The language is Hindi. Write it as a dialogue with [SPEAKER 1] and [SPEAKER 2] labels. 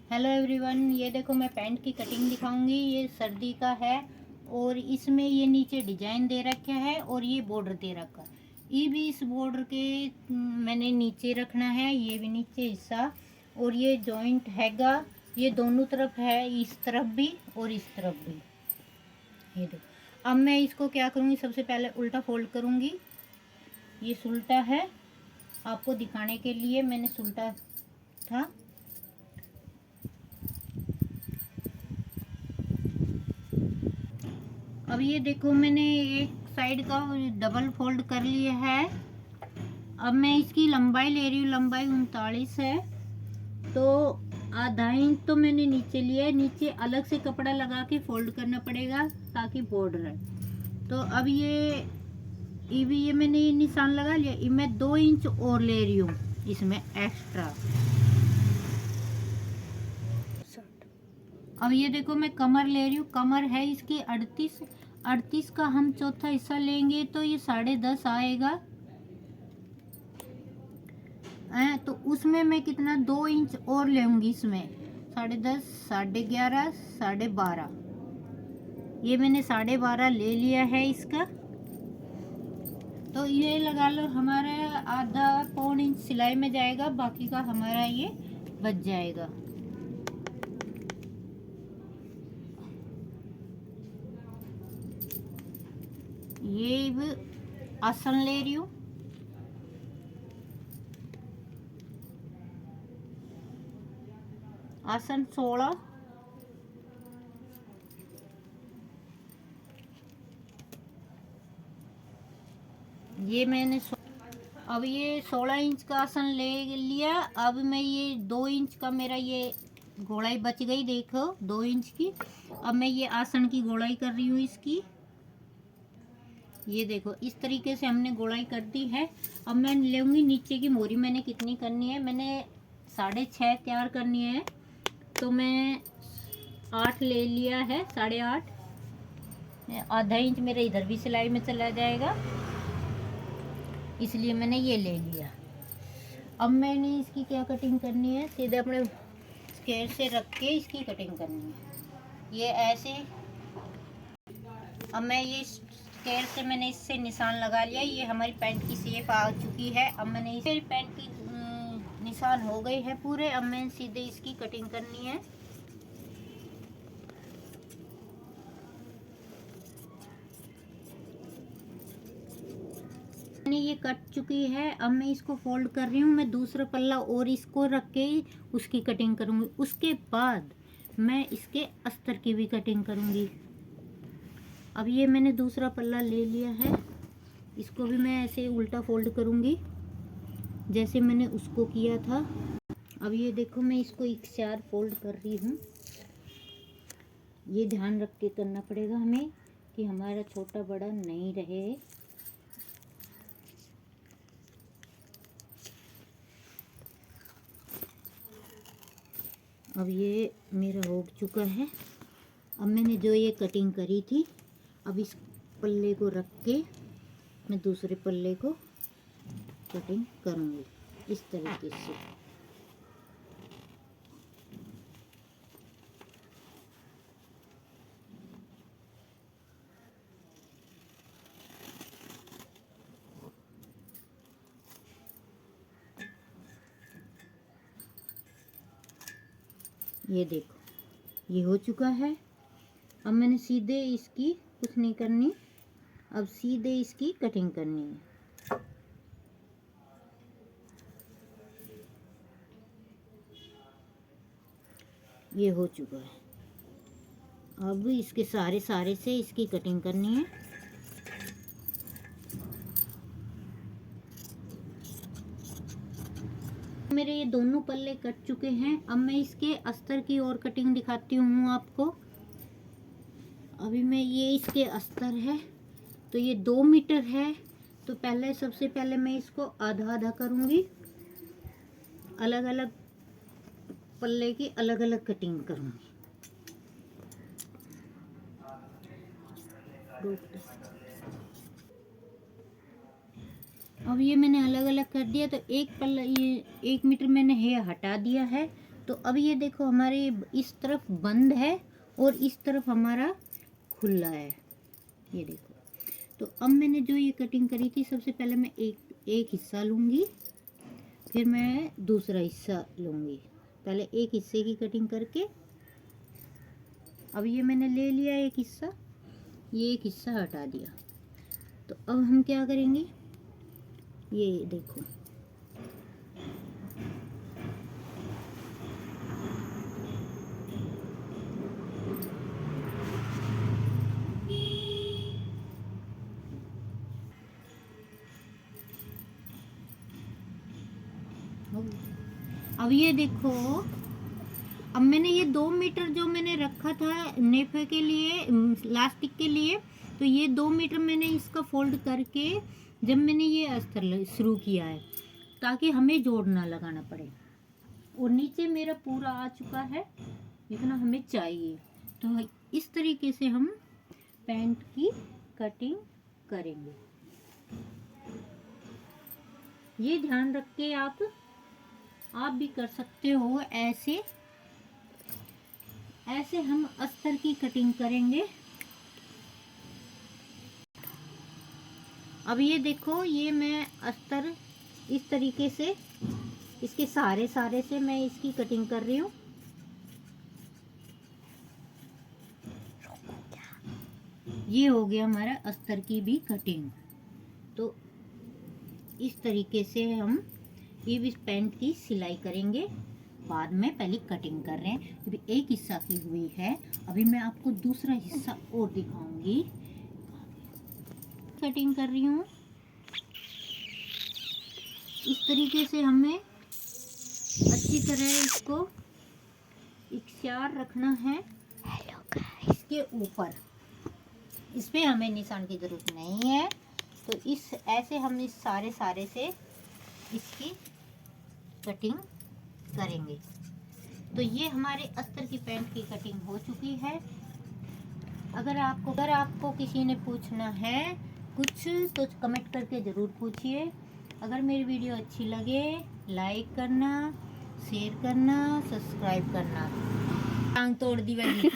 [SPEAKER 1] हेलो एवरीवन, ये देखो मैं पैंट की कटिंग दिखाऊंगी। ये सर्दी का है और इसमें ये नीचे डिजाइन दे रखा है और ये बॉर्डर दे रखा है। ये भी इस बॉर्डर के मैंने नीचे रखना है, ये भी नीचे हिस्सा। और ये जॉइंट हैगा, ये दोनों तरफ है, इस तरफ भी और इस तरफ भी। ये देखो, अब मैं इसको क्या करूँगी, सबसे पहले उल्टा फोल्ड करूँगी। ये सुल्टा है, आपको दिखाने के लिए मैंने सुल्टा था। अब ये देखो मैंने एक साइड का डबल फोल्ड कर लिया है। अब मैं इसकी लंबाई ले रही हूँ, लंबाई 39 है। तो आधा इंच तो मैंने नीचे लिया है, नीचे अलग से कपड़ा लगा के फोल्ड करना पड़ेगा ताकि बॉर्डर है। तो अब ये भी ये मैंने ये निशान लगा लिया। ये मैं 2 इंच और ले रही हूँ इसमें एक्स्ट्रा। अब ये देखो मैं कमर ले रही हूँ, कमर है इसकी 38 का हम चौथा हिस्सा लेंगे तो ये 10.5 आएगा। तो उसमें मैं कितना 2 इंच और लेंगी इसमें, 10.5, 11.5, 12.5। ये मैंने 12.5 ले लिया है इसका। तो ये लगा लो हमारा आधा पौन इंच सिलाई में जाएगा, बाकी का हमारा ये बच जाएगा। ये भी आसन ले रही हूँ। आसन 16, ये मैंने अब ये 16 इंच का आसन ले लिया। अब मैं ये 2 इंच का मेरा ये गोलाई बच गई, देखो 2 इंच की। अब मैं ये आसन की गोलाई कर रही हूँ इसकी। ये देखो इस तरीके से हमने गोलाई कर दी है। अब मैं लूँगी नीचे की मोरी, मैंने कितनी करनी है, मैंने 6.5 तैयार करनी है। तो मैं 8 ले लिया है, 8.5। आधा इंच मेरा इधर भी सिलाई में चला जाएगा, इसलिए मैंने ये ले लिया। अब मैंने इसकी क्या कटिंग करनी है, सीधे अपने स्केल से रख के इसकी कटिंग करनी है, ये ऐसे। अब मैं ये स्केल से मैंने इससे निशान लगा लिया। ये हमारी पैंट की शेप आ चुकी है। अब मैंने इसे पैंट की निशान हो गई है पूरे। अब मैं सीधे इसकी कटिंग करनी है। मैंने ये कट चुकी है। अब मैं इसको फोल्ड कर रही हूँ, मैं दूसरा पल्ला और इसको रख के उसकी कटिंग करूँगी। उसके बाद मैं इसके अस्तर की भी कटिंग करूँगी। अब ये मैंने दूसरा पल्ला ले लिया है, इसको भी मैं ऐसे उल्टा फोल्ड करूँगी जैसे मैंने उसको किया था। अब ये देखो मैं इसको एक 4 फोल्ड कर रही हूँ। ये ध्यान रख के करना पड़ेगा हमें कि हमारा छोटा बड़ा नहीं रहे। अब ये मेरा हो चुका है। अब मैंने जो ये कटिंग करी थी, अब इस पल्ले को रख के मैं दूसरे पल्ले को कटिंग करूँगी इस तरीके से। ये देखो ये हो चुका है। अब मैंने सीधे इसकी कुछ नहीं करनी, अब सीधे इसकी कटिंग करनी है। ये हो चुका है। अब इसके सारे से इसकी कटिंग करनी है। मेरे ये दोनों पल्ले कट चुके हैं। अब मैं इसके अस्तर की और कटिंग दिखाती हूँ आपको। अभी मैं ये इसके अस्तर है, तो ये 2 मीटर है। तो पहले सबसे पहले मैं इसको आधा आधा करूँगी, अलग अलग पल्ले की अलग अलग कटिंग करूँगी। अब ये मैंने अलग अलग कर दिया। तो एक पल्ला, ये 1 मीटर मैंने ये हटा दिया है। तो अब ये देखो हमारे इस तरफ बंद है और इस तरफ हमारा खुला है, ये देखो। तो अब मैंने जो ये कटिंग करी थी, सबसे पहले मैं एक हिस्सा लूँगी, फिर मैं दूसरा हिस्सा लूँगी। पहले एक हिस्से की कटिंग करके, अब ये मैंने ले लिया एक हिस्सा, ये एक हिस्सा हटा दिया। तो अब हम क्या करेंगे, ये देखो अब ये देखो, अब मैंने ये 2 मीटर जो मैंने रखा था नेफे के लिए, लास्टिक के लिए, तो ये 2 मीटर मैंने इसका फोल्ड करके जब मैंने ये अस्तर शुरू किया है, ताकि हमें जोड़ ना लगाना पड़े। और नीचे मेरा पूरा आ चुका है, इतना हमें चाहिए। तो इस तरीके से हम पैंट की कटिंग करेंगे। ये ध्यान रख के आप भी कर सकते हो। ऐसे हम अस्तर की कटिंग करेंगे। अब ये देखो, ये मैं अस्तर इस तरीके से इसके सारे से मैं इसकी कटिंग कर रही हूँ। ये हो गया हमारा अस्तर की भी कटिंग। तो इस तरीके से हम ये भी पैंट की सिलाई करेंगे, बाद में पहले कटिंग कर रहे हैं। अभी एक हिस्सा की हुई है, अभी मैं आपको दूसरा हिस्सा और दिखाऊंगी। कटिंग कर रही हूँ इस तरीके से। हमें अच्छी तरह इसको इख्तियार रखना है इसके ऊपर, इस पे हमें निशान की जरूरत नहीं है। तो इस ऐसे हम इस सारे से इसकी कटिंग करेंगे। तो ये हमारे अस्तर की पैंट की कटिंग हो चुकी है। अगर आपको किसी ने पूछना है कुछ तो कमेंट करके ज़रूर पूछिए। अगर मेरी वीडियो अच्छी लगे, लाइक करना, शेयर करना, सब्सक्राइब करना। टांग तोड़ दी भाई।